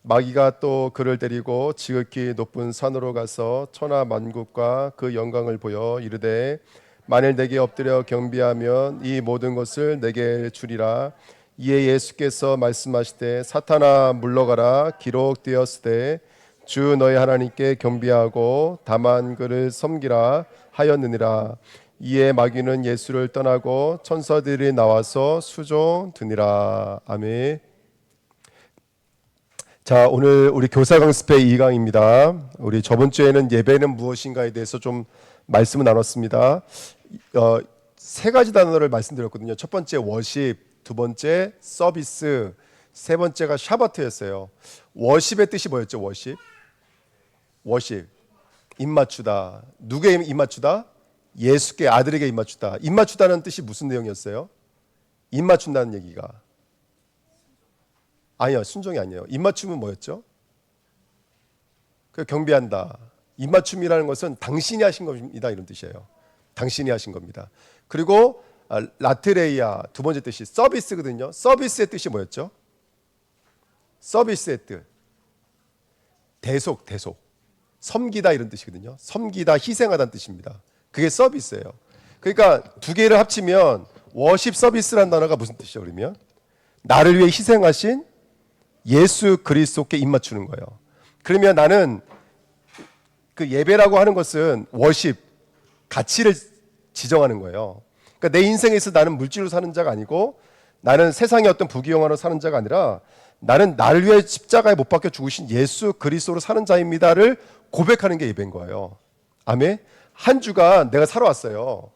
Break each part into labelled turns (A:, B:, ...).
A: 마귀가 또 그를 데리고 지극히 높은 산으로 가서 천하 만국과 그 영광을 보여 이르되 만일 내게 엎드려 경배하면 이 모든 것을 내게 주리라. 이에 예수께서 말씀하시되 사탄아 물러가라 기록되었으되 주 너희 하나님께 경배하고 다만 그를 섬기라 하였느니라. 이에 마귀는 예수를 떠나고 천사들이 나와서 수종 드니라. 아멘. 자, 오늘 우리 교사 강습회 2강입니다. 우리 저번 주에는 예배는 무엇인가에 대해서 좀 말씀을 나눴습니다. 세 가지 단어를 말씀드렸거든요. 첫 번째 워십, 두 번째 서비스, 세 번째가 샤바트였어요. 워십의 뜻이 뭐였죠? 워십, 입맞추다. 누구에게 입맞추다? 예수께, 아들에게 입맞추다. 입맞추다는 뜻이 무슨 내용이었어요? 입맞춘다는 얘기가 아니요, 순종이 아니에요. 입맞춤은 뭐였죠? 경배한다. 입맞춤이라는 것은 당신이 하신 겁니다, 이런 뜻이에요. 당신이 하신 겁니다. 그리고 라트레이아, 두 번째 뜻이 서비스거든요. 서비스의 뜻이 뭐였죠? 서비스의 뜻 대속, 섬기다 이런 뜻이거든요. 섬기다, 희생하다는 뜻입니다. 그게 서비스예요. 그러니까 두 개를 합치면 워십 서비스라는 단어가 무슨 뜻이죠? 그러면 나를 위해 희생하신 예수 그리스도께 입맞추는 거예요. 그러면 나는 그 예배라고 하는 것은 워십, 가치를 지정하는 거예요. 그러니까 내 인생에서 나는 물질로 사는 자가 아니고 나는 세상의 어떤 부귀영화로 사는 자가 아니라 나는 나를 위해 십자가에 못 박혀 죽으신 예수 그리스도로 사는 자입니다를 고백하는 게 예배인 거예요. 아멘. 한 주간 내가 살아왔어요.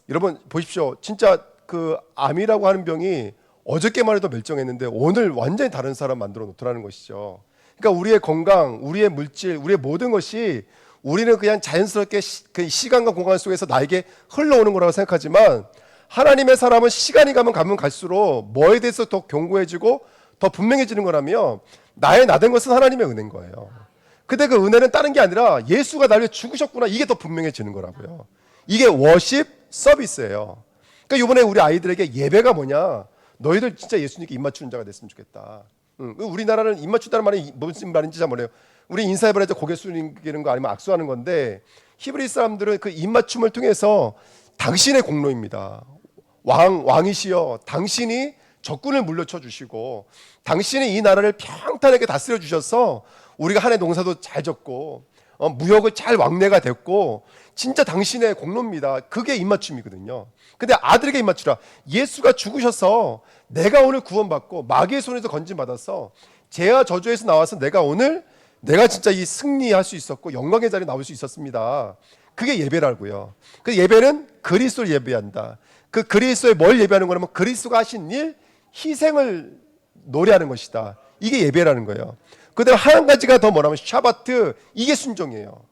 A: 여러분 보십시오. 진짜 그 암이라고 하는 병이 어저께만 해도 멀쩡했는데 오늘 완전히 다른 사람 만들어 놓더라는 것이죠. 그러니까 우리의 건강, 우리의 물질, 우리의 모든 것이 우리는 그냥 자연스럽게 그 시간과 공간 속에서 나에게 흘러오는 거라고 생각하지만 하나님의 사람은 시간이 가면 갈수록 뭐에 대해서 더 견고해지고 더 분명해지는 거라며 나의 나된 것은 하나님의 은혜인 거예요. 근데 그 은혜는 다른 게 아니라 예수가 나를 위해 죽으셨구나, 이게 더 분명해지는 거라고요. 이게 워십 서비스예요. 그러니까 이번에 우리 아이들에게 예배가 뭐냐, 너희들 진짜 예수님께 입맞추는 자가 됐으면 좋겠다. 우리나라는 입맞추다는 말이 무슨 말인지 잘 모르요. 우리 인사해볼 때 고개 숙이는 거 아니면 악수하는 건데 히브리 사람들은 그 입맞춤을 통해서 당신의 공로입니다. 왕이시여 당신이 적군을 물려쳐 주시고 당신이 이 나라를 평탄하게 다스려 주셔서 우리가 한 해 농사도 잘 졌고 무역을 잘 왕래가 됐고 진짜 당신의 공로입니다. 그게 입맞춤이거든요. 근데 아들에게 입맞추라. 예수가 죽으셔서 내가 오늘 구원받고 마귀의 손에서 건진받아서 죄와 저주에서 나와서 내가 진짜 이 승리할 수 있었고 영광의 자리에 나올 수 있었습니다. 그게 예배라고요. 그 예배는 그리스도를 예배한다. 그 그리스도의 뭘 예배하는 거냐면 그리스도가 하신 일, 희생을 노래하는 것이다. 이게 예배라는 거예요. 그다음 한 가지가 더 뭐냐면 샤바트, 이게 순종이에요.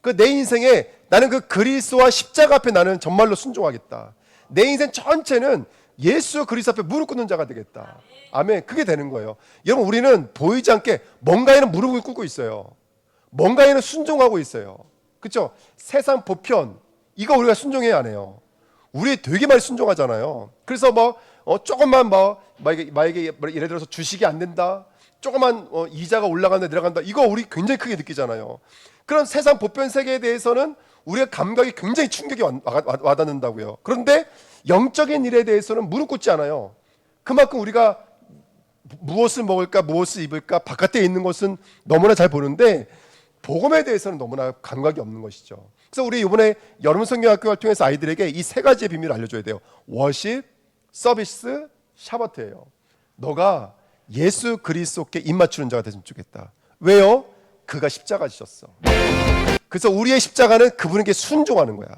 A: 그 내 인생에 나는 그 그리스도와 십자가 앞에 나는 정말로 순종하겠다. 내 인생 전체는 예수 그리스도 앞에 무릎 꿇는 자가 되겠다. 아멘. 그게 되는 거예요. 여러분 우리는 보이지 않게 뭔가에는 무릎을 꿇고 있어요. 뭔가에는 순종하고 있어요. 그렇죠? 세상 보편 이거 우리가 순종해야 안 해요. 우리 되게 많이 순종하잖아요. 그래서 조금만 만약에 예를 들어서 주식이 안 된다, 조금만 이자가 올라간다 내려간다, 이거 우리 굉장히 크게 느끼잖아요. 그런 세상 보편 세계에 대해서는 우리가 감각이 굉장히 충격이 와닿는다고요. 그런데 영적인 일에 대해서는 무릎 꿇지 않아요. 그만큼 우리가 무엇을 먹을까, 무엇을 입을까, 바깥에 있는 것은 너무나 잘 보는데 복음에 대해서는 너무나 감각이 없는 것이죠. 그래서 우리 이번에 여름 성경학교를 통해서 아이들에게 이 세 가지의 비밀을 알려줘야 돼요. 워십, 서비스, 샤바트예요. 너가 예수 그리스도께 입맞추는 자가 됐으면 좋겠다. 왜요? 그가 십자가 지셨어. 그래서 우리의 십자가는 그분에게 순종하는 거야.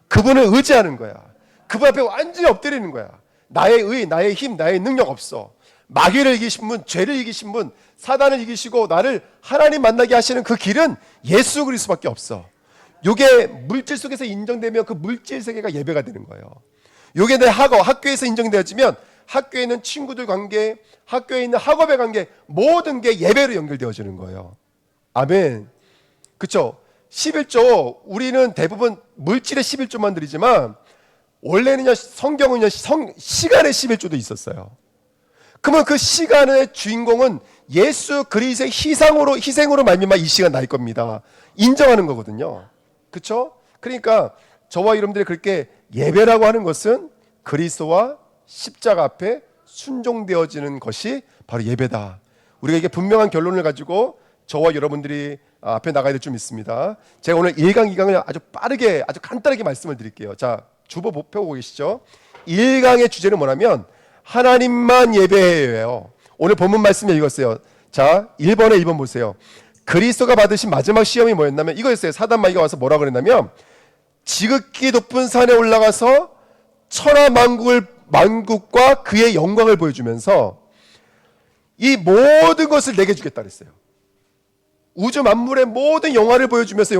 A: 그분을 의지하는 거야. 그분 앞에 완전히 엎드리는 거야. 나의 의, 나의 힘, 나의 능력 없어. 마귀를 이기신 분, 죄를 이기신 분, 사단을 이기시고 나를 하나님 만나게 하시는 그 길은 예수 그리스도밖에 없어. 이게 물질 속에서 인정되면 그 물질 세계가 예배가 되는 거예요. 이게 내 학교에서 인정되어지면 학교에 있는 친구들 관계, 학교에 있는 학업의 관계, 모든 게 예배로 연결되어지는 거예요. 아멘. 그렇죠? 11조, 우리는 대부분 물질의 11조만 드리지만 원래는요, 성경은요, 시간의 11조도 있었어요. 그러면 그 시간의 주인공은 예수 그리스도의 희생으로 말미암아 이 시간 날 겁니다. 인정하는 거거든요. 그렇죠? 그러니까 저와 여러분들이 그렇게 예배라고 하는 것은 그리스도와 십자가 앞에 순종되어지는 것이 바로 예배다. 우리가 이게 분명한 결론을 가지고 저와 여러분들이 앞에 나가야 될 좀 있습니다. 제가 오늘 1강, 2강을 아주 빠르게 아주 간단하게 말씀을 드릴게요. 자, 주보 펴고 계시죠? 1강의 주제는 뭐냐면 하나님만 예배해요. 오늘 본문 말씀 읽었어요. 자, 1번에 1번 보세요. 그리스도가 받으신 마지막 시험이 뭐였냐면 이거였어요. 사단 마귀가 와서 뭐라 그랬냐면 지극히 높은 산에 올라가서 천하 만국과 그의 영광을 보여주면서 이 모든 것을 내게 주겠다 그랬어요. 우주 만물의 모든 영광을 보여주면서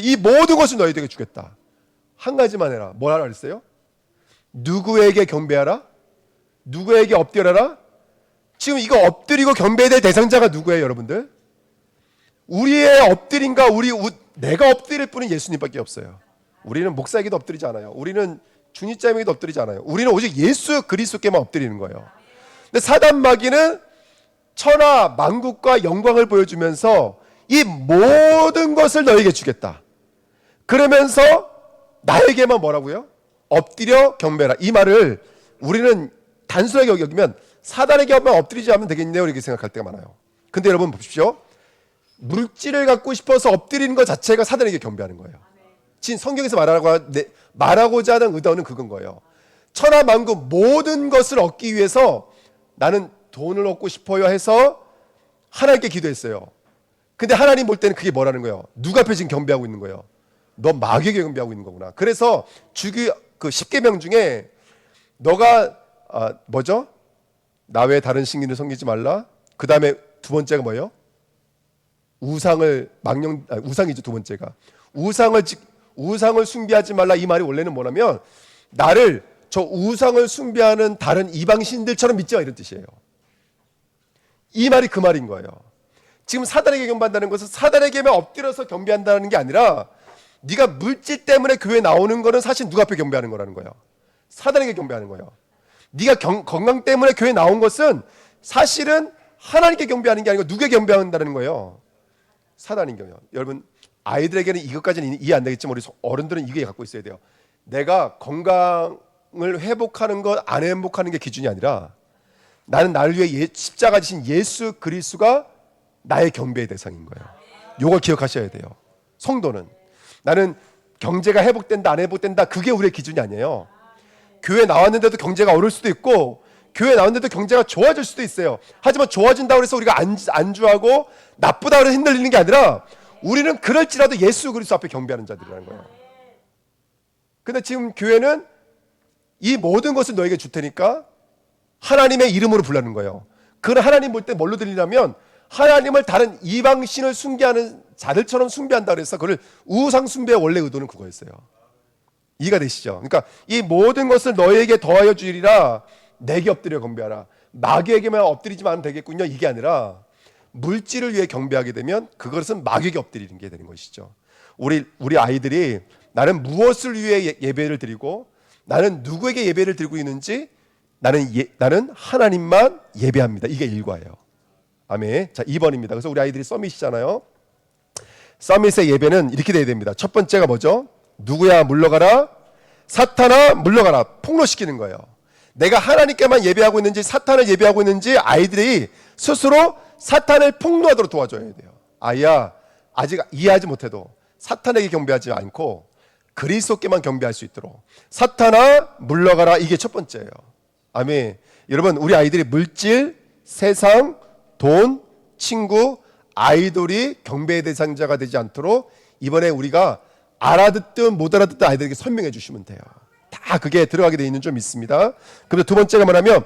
A: 이 모든 것을 너희에게 주겠다. 한 가지만 해라. 뭐라 그랬어요? 누구에게 경배하라? 누구에게 엎드려라? 지금 이거 엎드리고 경배해야 될 대상자가 누구예요, 여러분들? 우리의 엎드림과 내가 엎드릴 분은 예수님밖에 없어요. 우리는 목사에게도 엎드리지 않아요. 우리는 주님자에게도 엎드리지 않아요. 우리는 오직 예수 그리스도께만 엎드리는 거예요. 근데 사단 마귀는 천하 만국과 영광을 보여주면서 이 모든 것을 너에게 주겠다. 그러면서 나에게만 뭐라고요? 엎드려 경배하라. 이 말을 우리는 단순하게 여기면 사단에게만 엎드리지 않으면 되겠네요 이렇게 생각할 때가 많아요. 근데 여러분 보십시오. 물질을 갖고 싶어서 엎드리는 것 자체가 사단에게 경배하는 거예요. 지금 성경에서 말하고자 하는 의도는 그건 거예요. 천하 만국 모든 것을 얻기 위해서 나는 돈을 얻고 싶어요 해서 하나님께 기도했어요. 근데 하나님 볼 때는 그게 뭐라는 거예요? 누가 앞에 지금 경배하고 있는 거예요? 너 마귀에게 경배하고 있는 거구나. 그래서 주기 그 10계명 중에 너가 뭐죠? 나 외에 다른 신기를 섬기지 말라. 그 다음에 두 번째가 뭐예요? 우상이죠. 두 번째가 우상을 숭배하지 말라. 이 말이 원래는 뭐냐면 나를 저 우상을 숭배하는 다른 이방 신들처럼 믿지 마 이런 뜻이에요. 이 말이 그 말인 거예요. 지금 사단에게 경배한다는 것은 사단에게만 엎드려서 경배한다는 게 아니라 네가 물질 때문에 교회 나오는 거는 사실 누가 앞에 경배하는 거라는 거예요. 사단에게 경배하는 거예요. 네가 건강 때문에 교회 나온 것은 사실은 하나님께 경배하는 게 아니고 누구에게 경배한다는 거예요. 사단인 거예요. 여러분 아이들에게는 이것까지는 이해 안 되겠지만 우리 어른들은 이게 갖고 있어야 돼요. 내가 건강을 회복하는 것 안 회복하는 게 기준이 아니라 나는 나를 위해 십자가 지신 예수 그리스도가 나의 경배의 대상인 거예요. 이걸 기억하셔야 돼요. 성도는 나는 경제가 회복된다 안 회복된다 그게 우리의 기준이 아니에요. 교회 나왔는데도 경제가 어려울 수도 있고 교회 나왔는데도 경제가 좋아질 수도 있어요. 하지만 좋아진다고 해서 우리가 안주하고 나쁘다고 해서 흔들리는 게 아니라 우리는 그럴지라도 예수 그리스도 앞에 경배하는 자들이라는 거예요. 근데 지금 교회는 이 모든 것을 너에게 줄 테니까 하나님의 이름으로 부르는 거예요. 그걸 하나님 볼 때 뭘로 들리냐면 하나님을 다른 이방신을 숭배하는 자들처럼 숭배한다 그래서 그걸 우상 숭배의 원래 의도는 그거였어요. 이해가 되시죠? 그러니까 이 모든 것을 너에게 더하여 주리라. 내게 엎드려 경배하라. 마귀에게만 엎드리지만 하면 되겠군요. 이게 아니라 물질을 위해 경배하게 되면 그것은 마귀에게 엎드리는 게 되는 것이죠. 우리 아이들이 나는 무엇을 위해 예배를 드리고 나는 누구에게 예배를 드리고 있는지 나는 하나님만 예배합니다. 이게 일과예요. 아멘. 자, 2번입니다. 그래서 우리 아이들이 서밋이잖아요. 서밋의 예배는 이렇게 돼야 됩니다. 첫 번째가 뭐죠? 누구야 물러가라. 사탄아 물러가라. 폭로시키는 거예요. 내가 하나님께만 예배하고 있는지 사탄을 예배하고 있는지 아이들이 스스로 사탄을 폭로하도록 도와줘야 돼요. 아이야 아직 이해하지 못해도 사탄에게 경배하지 않고 그리스도께만 경배할 수 있도록 사탄아 물러가라. 이게 첫 번째예요. 아멘. 여러분 우리 아이들이 물질, 세상, 돈, 친구, 아이돌이 경배의 대상자가 되지 않도록 이번에 우리가 알아듣든 못 알아듣든 아이들에게 설명해 주시면 돼요. 다 그게 들어가게 되어 있는 좀 있습니다. 그리고 두 번째가 뭐냐면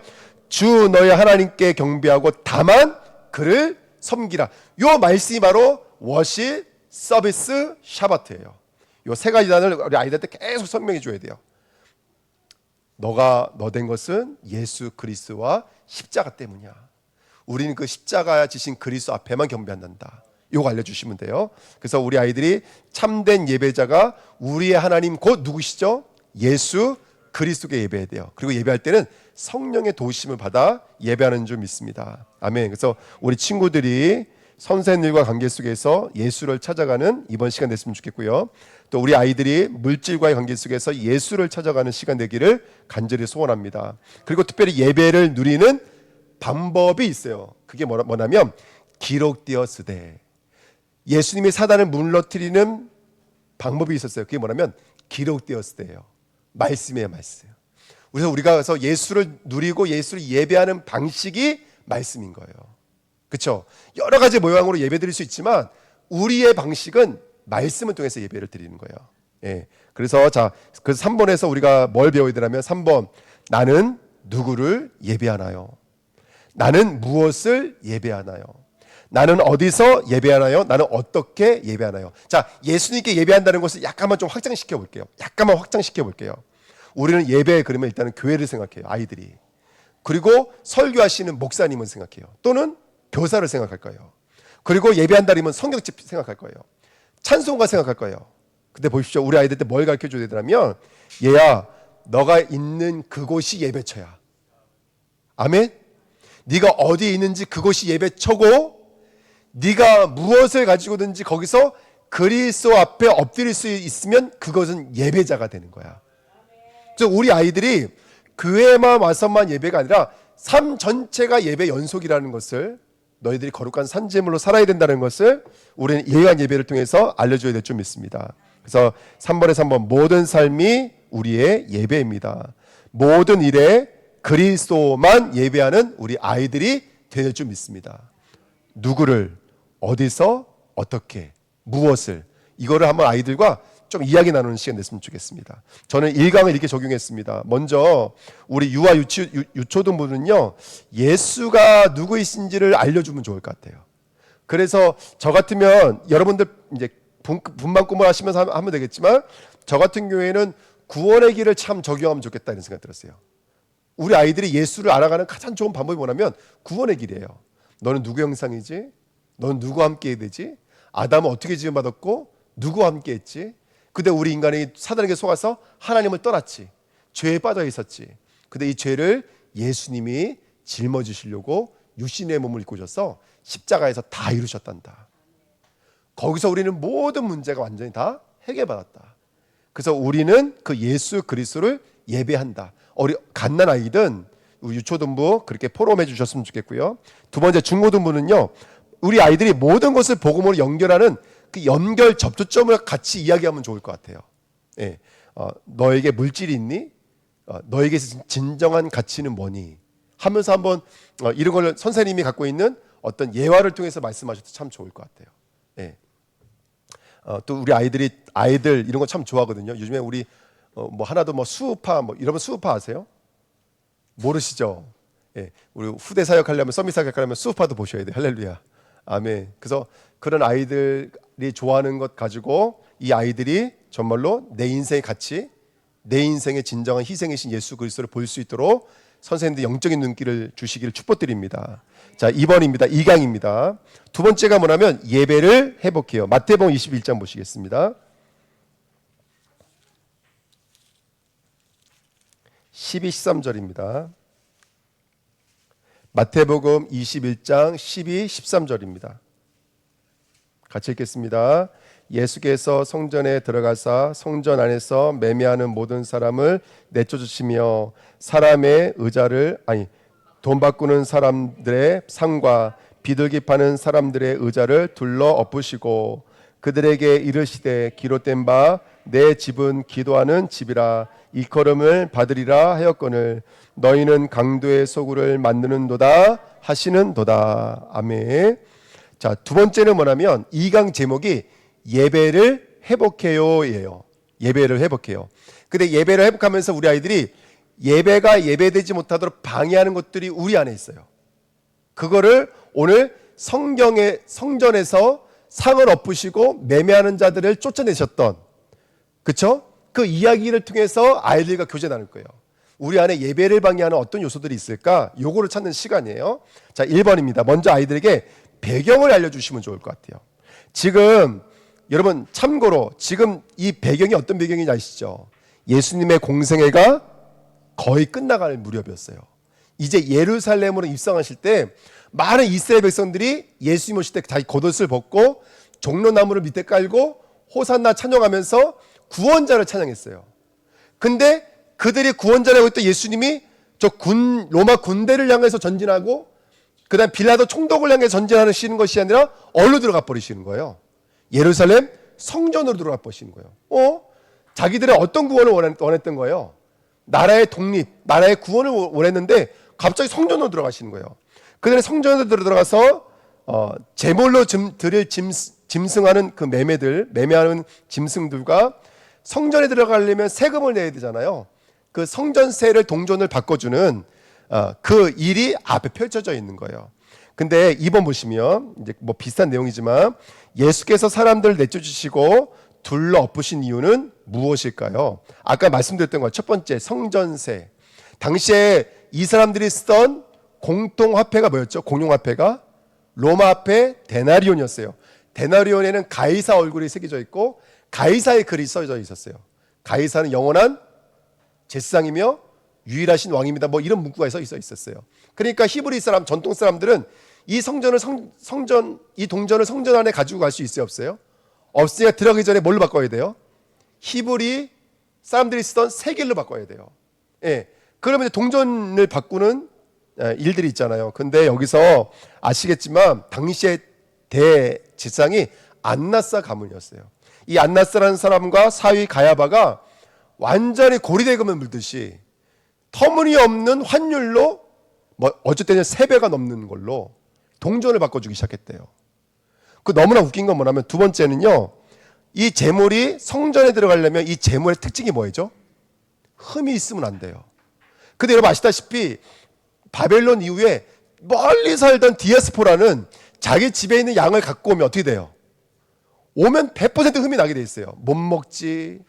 A: 주 너의 하나님께 경배하고 다만 그를 섬기라. 요 말씀이 바로 워십, 서비스, 샤바트예요. 요 세 가지 단을 우리 아이들한테 계속 설명해 줘야 돼요. 너가 너 된 것은 예수 그리스도와 십자가 때문이야. 우리는 그 십자가 지신 그리스도 앞에만 경배한단다. 요거 알려주시면 돼요. 그래서 우리 아이들이 참된 예배자가 우리의 하나님 곧 누구시죠? 예수 그리스도께 예배해야 돼요. 그리고 예배할 때는 성령의 도우심을 받아 예배하는 줄 믿습니다. 아멘. 그래서 우리 친구들이 선생님과 관계 속에서 예수를 찾아가는 이번 시간 됐으면 좋겠고요. 또 우리 아이들이 물질과의 관계 속에서 예수를 찾아가는 시간 되기를 간절히 소원합니다. 그리고 특별히 예배를 누리는 방법이 있어요. 그게 뭐냐면 기록되었으되, 예수님이 사단을 무너뜨리는 방법이 있었어요. 그게 뭐냐면 기록되었으되예요. 말씀이에요, 말씀. 그래서 우리가 가서 예수를 누리고 예수를 예배하는 방식이 말씀인 거예요. 그렇죠? 여러 가지 모양으로 예배 드릴 수 있지만 우리의 방식은 말씀을 통해서 예배를 드리는 거예요. 예. 그래서 3번에서 우리가 뭘 배워야 되냐면 3번, 나는 누구를 예배하나요? 나는 무엇을 예배하나요? 나는 어디서 예배하나요? 나는 어떻게 예배하나요? 자, 예수님께 예배한다는 것을 약간만 좀 확장시켜 볼게요. 우리는 예배 그러면 일단은 교회를 생각해요, 아이들이. 그리고 설교하시는 목사님은 생각해요. 또는 교사를 생각할 거예요. 그리고 예배한다 그러면 성경책 생각할 거예요. 찬송가 생각할 거예요. 근데 보십시오, 우리 아이들 때 뭘 가르쳐줘야 되냐면, 얘야, 너가 있는 그곳이 예배처야. 아멘? 네가 어디에 있는지 그곳이 예배처고, 네가 무엇을 가지고든지 거기서 그리스도 앞에 엎드릴 수 있으면 그것은 예배자가 되는 거야. 즉 우리 아이들이 교회만 와서만 예배가 아니라 삶 전체가 예배 연속이라는 것을, 너희들이 거룩한 산재물로 살아야 된다는 것을 우리는 예외한 예배를 통해서 알려줘야 될 줄 믿습니다. 그래서 3번에 3번, 모든 삶이 우리의 예배입니다. 모든 일에 그리스도만 예배하는 우리 아이들이 될 줄 믿습니다. 누구를, 어디서, 어떻게, 무엇을, 이거를 한번 아이들과 좀 이야기 나누는 시간 됐으면 좋겠습니다. 저는 1강을 이렇게 적용했습니다. 먼저 우리 유아 유초등부는요, 예수가 누구이신지를 알려주면 좋을 것 같아요. 그래서 저 같으면 여러분들 이제 분만 꿈을 하시면서 하면 되겠지만, 저 같은 경우에는 구원의 길을 참 적용하면 좋겠다 이런 생각이 들었어요. 우리 아이들이 예수를 알아가는 가장 좋은 방법이 뭐냐면 구원의 길이에요. 너는 누구 형상이지? 너는 누구와 함께 해야 되지? 아담은 어떻게 지음받았고 누구와 함께 했지? 근데 우리 인간이 사단에게 속아서 하나님을 떠났지. 죄에 빠져 있었지. 근데 이 죄를 예수님이 짊어지시려고 육신의 몸을 입고 오셔서 십자가에서 다 이루셨단다. 거기서 우리는 모든 문제가 완전히 다 해결받았다. 그래서 우리는 그 예수 그리스도를 예배한다. 갓난 아이든 유초등부 그렇게 포럼해 주셨으면 좋겠고요. 두 번째, 중고등부는요, 우리 아이들이 모든 것을 복음으로 연결하는 그 연결 접초점을 같이 이야기하면 좋을 것 같아요. 예. 너에게 물질이 있니? 너에게 진정한 가치는 뭐니? 하면서 한번 이런 걸 선생님이 갖고 있는 어떤 예화를 통해서 말씀하셔도 참 좋을 것 같아요. 예. 또 우리 아이들 이런 거 참 좋아하거든요. 요즘에 우리 뭐 하나도 뭐 수우파, 뭐 여러분 수우파 아세요? 모르시죠? 예. 우리 후대 사역하려면, 서밋 사역하려면 수우파도 보셔야 돼요. 할렐루야. 아멘. 그래서 그런 아이들이 좋아하는 것 가지고 이 아이들이 정말로 내 인생의 가치, 내 인생의 진정한 희생이신 예수 그리스도를 볼 수 있도록 선생님들 영적인 눈길을 주시기를 축복드립니다. 자, 2번입니다. 2강입니다. 두 번째가 뭐냐면 예배를 회복해요. 마태복음 21장 보시겠습니다. 12, 13절입니다. 마태복음 21장 12, 13절입니다. 같이 읽겠습니다. 예수께서 성전에 들어가사 성전 안에서 매매하는 모든 사람을 내쫓으시며 돈 바꾸는 사람들의 상과 비둘기 파는 사람들의 의자를 둘러 엎으시고 그들에게 이르시되 기록된 바 내 집은 기도하는 집이라 일컬음을 받으리라 하였거늘 너희는 강도의 소굴을 만드는도다 하시는도다. 아멘. 자, 두 번째는 뭐냐면 2강 제목이 예배를 회복해요예요. 예배를 회복해요. 근데 예배를 회복하면서 우리 아이들이 예배가 예배되지 못하도록 방해하는 것들이 우리 안에 있어요. 그거를 오늘 성전에서 상을 엎으시고 매매하는 자들을 쫓아내셨던, 그렇죠? 그 이야기를 통해서 아이들과 교제 나눌 거예요. 우리 안에 예배를 방해하는 어떤 요소들이 있을까? 요거를 찾는 시간이에요. 자, 1번입니다. 먼저 아이들에게 배경을 알려주시면 좋을 것 같아요. 지금 여러분 참고로 지금 이 배경이 어떤 배경인지 아시죠? 예수님의 공생애가 거의 끝나갈 무렵이었어요. 이제 예루살렘으로 입성하실 때 많은 이스라엘 백성들이 예수님 오실 때 자기 겉옷을 벗고 종려나무를 밑에 깔고 호산나 찬양하면서 구원자를 찬양했어요. 근데 그들이 구원자라고 했던 예수님이 로마 군대를 향해서 전진하고 그다음 빌라도 총독을 향해 전진하시는 것이 아니라 어디로 들어가 버리시는 거예요? 예루살렘 성전으로 들어가 버리시는 거예요. 자기들의 어떤 구원을 원했던 거예요? 나라의 독립, 나라의 구원을 원했는데 갑자기 성전으로 들어가시는 거예요. 그들의 성전으로 들어가서 제물로 드릴 짐승하는 그 매매하는 짐승들과 성전에 들어가려면 세금을 내야 되잖아요. 그 성전세를 동전을 바꿔주는 그 일이 앞에 펼쳐져 있는 거예요. 근데 2번 보시면 이제 뭐 비슷한 내용이지만 예수께서 사람들을 내쫓으시고 둘러 엎으신 이유는 무엇일까요? 아까 말씀드렸던 것 첫 번째 성전세. 당시에 이 사람들이 쓰던 공통화폐가 뭐였죠? 공용화폐가 로마화폐 데나리온이었어요. 데나리온에는 가이사 얼굴이 새겨져 있고 가이사의 글이 써져 있었어요. 가이사는 영원한 제사장이며 유일하신 왕입니다. 뭐 이런 문구가 써 있었어요. 그러니까 히브리 사람, 전통 사람들은 이 이 동전을 성전 안에 가지고 갈 수 있어요, 없어요? 없으니까 들어가기 전에 뭘로 바꿔야 돼요? 히브리 사람들이 쓰던 세겔로 바꿔야 돼요. 예. 그러면 이제 동전을 바꾸는 일들이 있잖아요. 근데 여기서 아시겠지만 당시의 대제사장이 안나사 가문이었어요. 이 안나사라는 사람과 사위 가야바가 완전히 고리대금을 물듯이 터무니없는 환율로 어쩔 때는 3배가 넘는 걸로 동전을 바꿔주기 시작했대요. 그 너무나 웃긴 건 뭐냐면 두 번째는요. 이 재물이 성전에 들어가려면 이 재물의 특징이 뭐죠? 흠이 있으면 안 돼요. 근데 여러분 아시다시피 바벨론 이후에 멀리 살던 디아스포라는 자기 집에 있는 양을 갖고 오면 어떻게 돼요? 오면 100% 흠이 나게 돼 있어요. 못 먹지,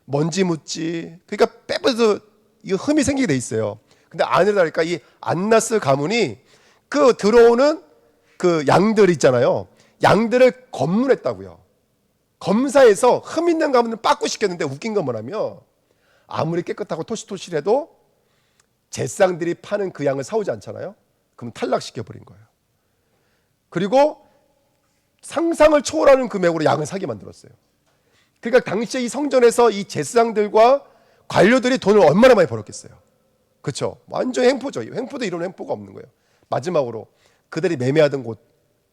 A: 먼지 묻지. 그러니까 100% 이 흠이 생기게 돼 있어요. 근데 아니라 다를까 이 안나스 가문이 그 들어오는 그 양들 있잖아요. 양들을 검문했다고요. 검사해서 흠 있는 가문을 빠꾸시켰는데 웃긴 건 뭐냐면 아무리 깨끗하고 토실토실해도 제사장들이 파는 그 양을 사오지 않잖아요. 그럼 탈락시켜버린 거예요. 그리고 상상을 초월하는 금액으로 양을 사게 만들었어요. 그러니까 당시에 이 성전에서 이 제사장들과 관료들이 돈을 얼마나 많이 벌었겠어요. 그렇죠? 완전 횡포죠. 횡포도 이런 횡포가 없는 거예요. 마지막으로 그들이 매매하던 곳,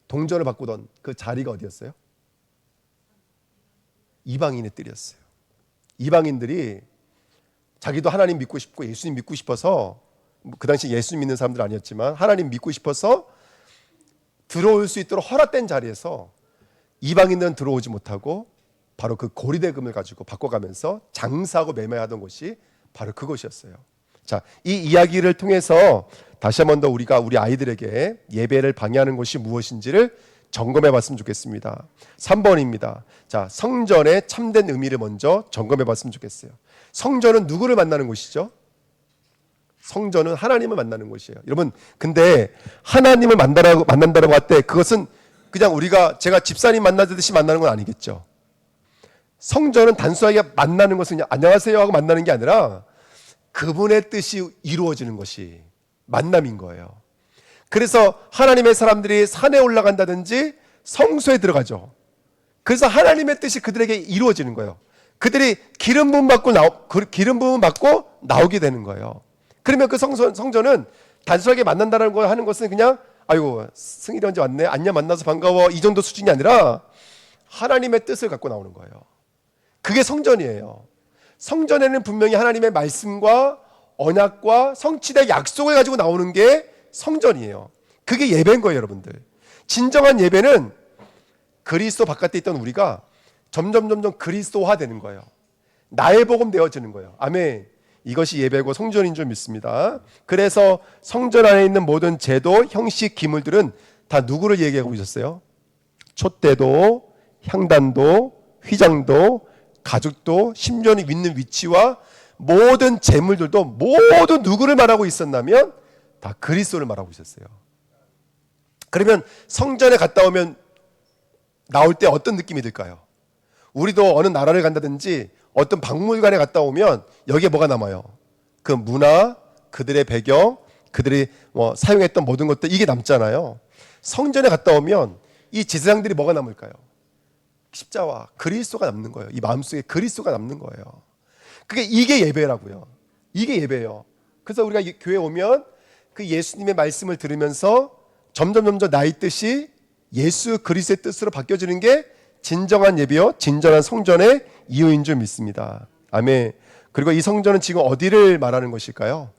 A: 동전을 바꾸던 그 자리가 어디였어요? 이방인의 뜰이었어요. 이방인들이 자기도 하나님 믿고 싶고 예수님 믿고 싶어서 그 당시 예수님 믿는 사람들 아니었지만 하나님 믿고 싶어서 들어올 수 있도록 허락된 자리에서 이방인들은 들어오지 못하고 바로 그 고리대금을 가지고 바꿔가면서 장사하고 매매하던 곳이 바로 그곳이었어요. 자, 이 이야기를 통해서 다시 한 번 더 우리가 우리 아이들에게 예배를 방해하는 것이 무엇인지를 점검해 봤으면 좋겠습니다. 3번입니다. 자, 성전의 참된 의미를 먼저 점검해 봤으면 좋겠어요. 성전은 누구를 만나는 곳이죠? 성전은 하나님을 만나는 곳이에요. 여러분, 근데 하나님을 만난다라고 할 때 그것은 그냥 제가 집사님 만나듯이 만나는 건 아니겠죠. 성전은 단순하게 만나는 것은 그냥 안녕하세요 하고 만나는 게 아니라 그분의 뜻이 이루어지는 것이 만남인 거예요. 그래서 하나님의 사람들이 산에 올라간다든지 성소에 들어가죠. 그래서 하나님의 뜻이 그들에게 이루어지는 거예요. 그들이 기름 부음 받고 나오게 되는 거예요. 그러면 그 성전은 단순하게 만난다는 걸 하는 것은 그냥 아이고 승일이 언제 왔네, 안녕 만나서 반가워 이 정도 수준이 아니라 하나님의 뜻을 갖고 나오는 거예요. 그게 성전이에요. 성전에는 분명히 하나님의 말씀과 언약과 성취된 약속을 가지고 나오는 게 성전이에요. 그게 예배인 거예요, 여러분들. 진정한 예배는 그리스도 바깥에 있던 우리가 점점 그리스도화 되는 거예요. 나의 복음 되어지는 거예요. 아멘. 이것이 예배고 성전인 줄 믿습니다. 그래서 성전 안에 있는 모든 제도, 형식, 기물들은 다 누구를 얘기하고 있었어요? 촛대도, 향단도, 휘장도, 가죽도, 심지어 있는 위치와 모든 재물들도 모두 누구를 말하고 있었냐면 다 그리스도를 말하고 있었어요. 그러면 성전에 갔다 오면 나올 때 어떤 느낌이 들까요? 우리도 어느 나라를 간다든지 어떤 박물관에 갔다 오면 여기에 뭐가 남아요? 그 문화, 그들의 배경, 그들이 사용했던 모든 것들 이게 남잖아요. 성전에 갔다 오면 이 제사장들이 뭐가 남을까요? 십자와 그리스도가 남는 거예요. 이 마음속에 그리스도가 남는 거예요. 이게 예배라고요. 이게 예배예요. 그래서 우리가 교회 오면 그 예수님의 말씀을 들으면서 점점 나의 뜻이 예수 그리스도의 뜻으로 바뀌어지는 게 진정한 예배요, 진정한 성전의 이유인 줄 믿습니다. 아멘. 그리고 이 성전은 지금 어디를 말하는 것일까요?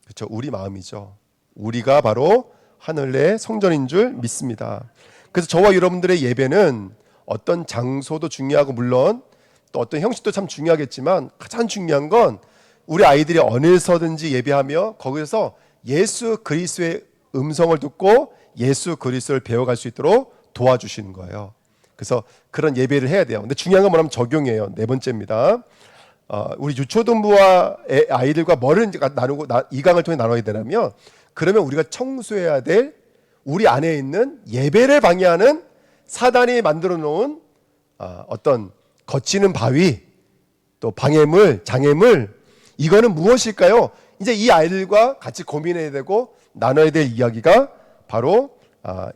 A: 그렇죠. 우리 마음이죠. 우리가 바로 하늘의 성전인 줄 믿습니다. 그래서 저와 여러분들의 예배는 어떤 장소도 중요하고 물론 또 어떤 형식도 참 중요하겠지만 가장 중요한 건 우리 아이들이 어디서든지 예배하며 거기서 예수 그리스도의 음성을 듣고 예수 그리스도를 배워갈 수 있도록 도와주시는 거예요. 그래서 그런 예배를 해야 돼요. 근데 중요한 건 뭐냐면 적용이에요. 네 번째입니다. 우리 유초등부와 아이들과 뭐를 나누고 이 강을 통해 나눠야 되냐면 그러면 우리가 청소해야 될 우리 안에 있는 예배를 방해하는 사단이 만들어 놓은 어떤 거치는 바위 또 방해물, 장애물 이거는 무엇일까요? 이제 이 아이들과 같이 고민해야 되고 나눠야 될 이야기가 바로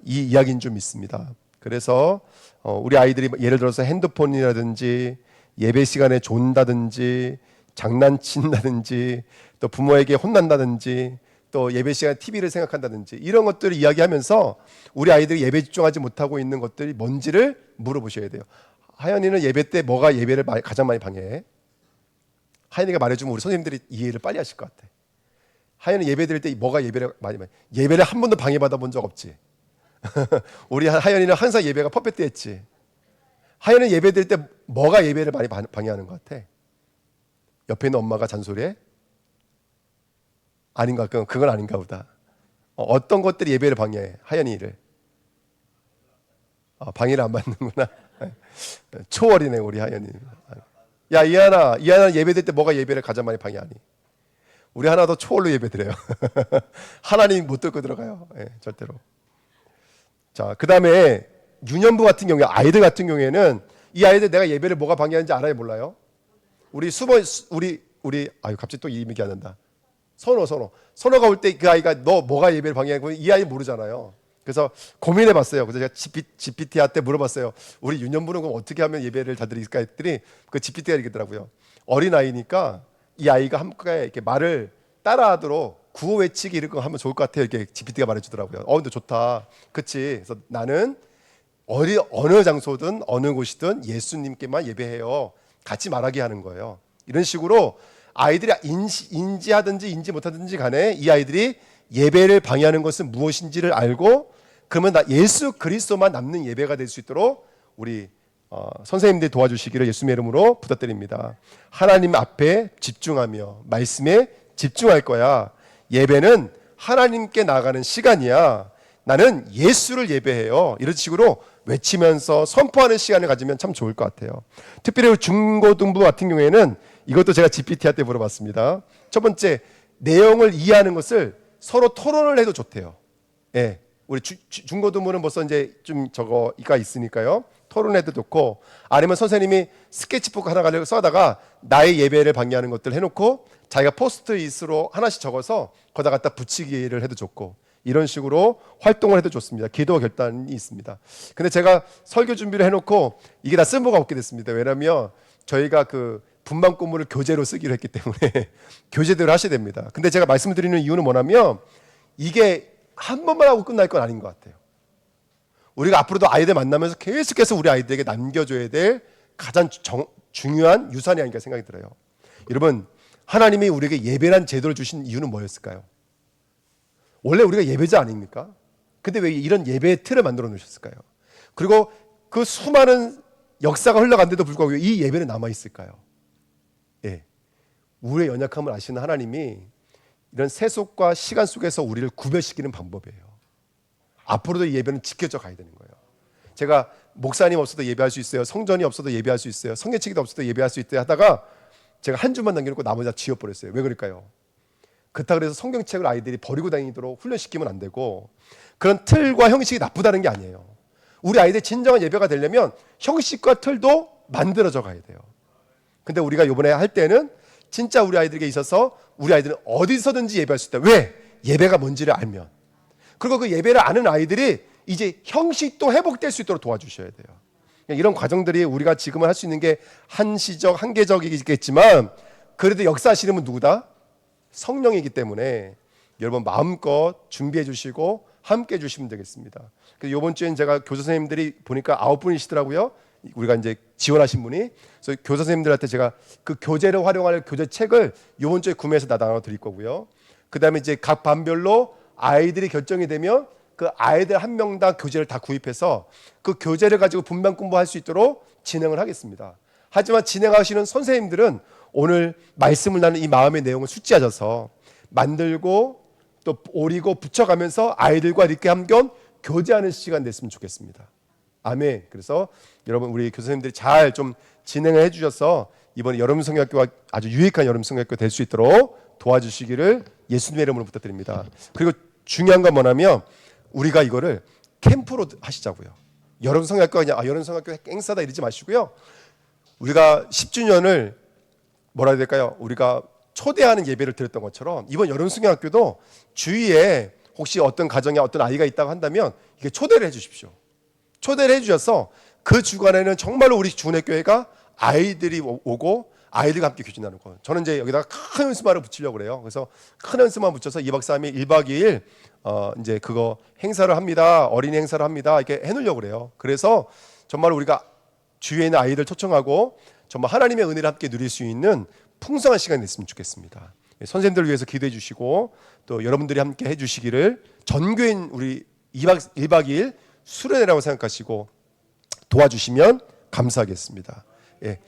A: 이 이야기인 줄 믿습니다. 그래서 우리 아이들이 예를 들어서 핸드폰이라든지 예배 시간에 존다든지 장난친다든지 또 부모에게 혼난다든지 또 예배 시간에 TV를 생각한다든지 이런 것들을 이야기하면서 우리 아이들이 예배 집중하지 못하고 있는 것들이 뭔지를 물어보셔야 돼요. 하연이는 예배 때 뭐가 예배를 가장 많이 방해해? 하연이가 말해주면 우리 선생님들이 이해를 빨리 하실 것 같아. 하연이 예배 드릴 때 뭐가 예배를 많이 예배를 한 번도 방해받아 본 적 없지. 우리 하연이는 항상 예배가 퍼펙트했지. 하연이 예배 드릴 때 뭐가 예배를 많이 방해하는 것 같아? 옆에 있는 엄마가 잔소리해? 아닌가? 그건 아닌가 보다. 어떤 것들이 예배를 방해해? 하연이를 방해를 안 받는구나. 초월이네 우리 하연이. 야 이하나 예배 드릴 때 뭐가 예배를 가장 많이 방해하니? 우리 하나도 초월로 예배 드려요. 하나님 못 듣고 들어가요. 절대로. 자, 그 다음에 유년부 같은 경우에 아이들 같은 경우에는 이 아이들 내가 예배를 뭐가 방해하는지 알아요, 몰라요? 우리 갑자기 또 이 얘기 안 한다. 선호가 올 때 그 아이가 너 뭐가 예배를 방해하고 이 아이 모르잖아요. 그래서 고민해봤어요. 그래서 제가 GPT한테 물어봤어요. 우리 유년부는 그럼 어떻게 하면 예배를 다 드릴까 했더니 그 GPT가 이러더라고요. 어린 아이니까 이 아이가 함께 이렇게 말을 따라하도록 구호 외치기 이런 거 하면 좋을 것 같아요. 이렇게 GPT가 말해주더라고요. 근데 좋다. 그치? 그래서 나는 어느 장소든 어느 곳이든 예수님께만 예배해요. 같이 말하게 하는 거예요. 이런 식으로 아이들이 인지하든지 인지 못하든지 간에 이 아이들이 예배를 방해하는 것은 무엇인지를 알고 그러면 예수 그리스도만 남는 예배가 될 수 있도록 우리 선생님들이 도와주시기를 예수님의 이름으로 부탁드립니다. 하나님 앞에 집중하며 말씀에 집중할 거야. 예배는 하나님께 나아가는 시간이야. 나는 예수를 예배해요. 이런 식으로 외치면서 선포하는 시간을 가지면 참 좋을 것 같아요. 특별히 중고등부 같은 경우에는 이것도 제가 GPT한테 물어봤습니다. 첫 번째, 내용을 이해하는 것을 서로 토론을 해도 좋대요. 예, 우리 중고등부는 벌써 이제 좀 저거가 있으니까요. 토론해도 좋고 아니면 선생님이 스케치북 하나 가지고 써다가 나의 예배를 방해하는 것들 해놓고 자기가 포스트잇으로 하나씩 적어서 거기다 갖다 붙이기를 해도 좋고 이런 식으로 활동을 해도 좋습니다. 기도 결단이 있습니다. 근데 제가 설교 준비를 해놓고 이게 다 쓸모가 없게 됐습니다. 왜냐하면 저희가 그 분방 공부를 교재로 쓰기로 했기 때문에 교재대로 하셔야 됩니다. 근데 제가 말씀을 드리는 이유는 뭐냐면 이게 한 번만 하고 끝날 건 아닌 것 같아요. 우리가 앞으로도 아이들 만나면서 계속해서 우리 아이들에게 남겨줘야 될 가장 중요한 유산이 아닐까 생각이 들어요. 여러분, 하나님이 우리에게 예배란 제도를 주신 이유는 뭐였을까요? 원래 우리가 예배자 아닙니까? 근데 왜 이런 예배의 틀을 만들어 놓으셨을까요? 그리고 그 수많은 역사가 흘러간데도 불구하고 이 예배는 남아있을까요? 예, 우리의 연약함을 아시는 하나님이 이런 세속과 시간 속에서 우리를 구별시키는 방법이에요. 앞으로도 이 예배는 지켜져 가야 되는 거예요. 제가 목사님 없어도 예배할 수 있어요. 성전이 없어도 예배할 수 있어요. 성경책이 없어도 예배할 수 있다 하다가 제가 한 주만 남겨놓고 나머지 다 지워버렸어요. 왜 그럴까요? 그렇다고 해서 성경책을 아이들이 버리고 다니도록 훈련시키면 안 되고 그런 틀과 형식이 나쁘다는 게 아니에요. 우리 아이들 진정한 예배가 되려면 형식과 틀도 만들어져 가야 돼요. 근데 우리가 이번에 할 때는 진짜 우리 아이들에게 있어서 우리 아이들은 어디서든지 예배할 수 있다. 왜? 예배가 뭔지를 알면. 그리고 그 예배를 아는 아이들이 이제 형식도 회복될 수 있도록 도와주셔야 돼요. 이런 과정들이 우리가 지금은 할 수 있는 게 한시적, 한계적이겠지만 그래도 역사하시는 분 누구다? 성령이기 때문에 여러분 마음껏 준비해 주시고 함께 해 주시면 되겠습니다. 그래서 이번 주엔 제가 교사 선생님들이 보니까 9분이시더라고요. 우리가 이제 지원하신 분이. 그래서 교사 선생님들한테 제가 그 교재를 활용할 교재 책을 이번 주에 구매해서 다 나눠 드릴 거고요. 그다음에 이제 각 반별로 아이들이 결정이 되면 그 아이들 한 명당 교재를 다 구입해서 그 교재를 가지고 분반 공부할 수 있도록 진행을 하겠습니다. 하지만 진행하시는 선생님들은 오늘 말씀을 나눈 이 마음의 내용을 숙지하셔서 만들고 또 오리고 붙여가면서 아이들과 이렇게 함께 교제하는 시간 냈으면 좋겠습니다. 아멘. 그래서 여러분 우리 교수님들이 잘 좀 진행을 해주셔서 이번에 여름 성경학교가 아주 유익한 여름 성경학교 될 수 있도록 도와주시기를 예수님의 이름으로 부탁드립니다. 그리고 중요한 건 뭐냐면 우리가 이거를 캠프로 하시자고요. 여름 성경학교가 그냥 여름 성경학교 행사다 이러지 마시고요. 우리가 10주년을 뭐라 해야 될까요? 우리가 초대하는 예배를 드렸던 것처럼 이번 여름 성경학교도 주위에 혹시 어떤 가정에 어떤 아이가 있다고 한다면 이게 초대를 해주십시오. 초대를 해주셔서 그 주간에는 정말로 우리 주은혜교회가 아이들이 오고 아이들과 함께 교제 나누는 거예요. 저는 이제 여기다가 큰 연습만을 붙이려고 그래요. 그래서 큰 연습만 붙여서 2박 3일 1박 2일 이제 그거 행사를 합니다. 어린이 행사를 합니다. 이렇게 해놓으려고 그래요. 그래서 정말 우리가 주위에 있는 아이들 초청하고 정말 하나님의 은혜를 함께 누릴 수 있는 풍성한 시간이 됐으면 좋겠습니다. 선생님들을 위해서 기도해 주시고 또 여러분들이 함께 해주시기를 전교인 우리 1박 2일 수련회라고 생각하시고 도와주시면 감사하겠습니다. 예.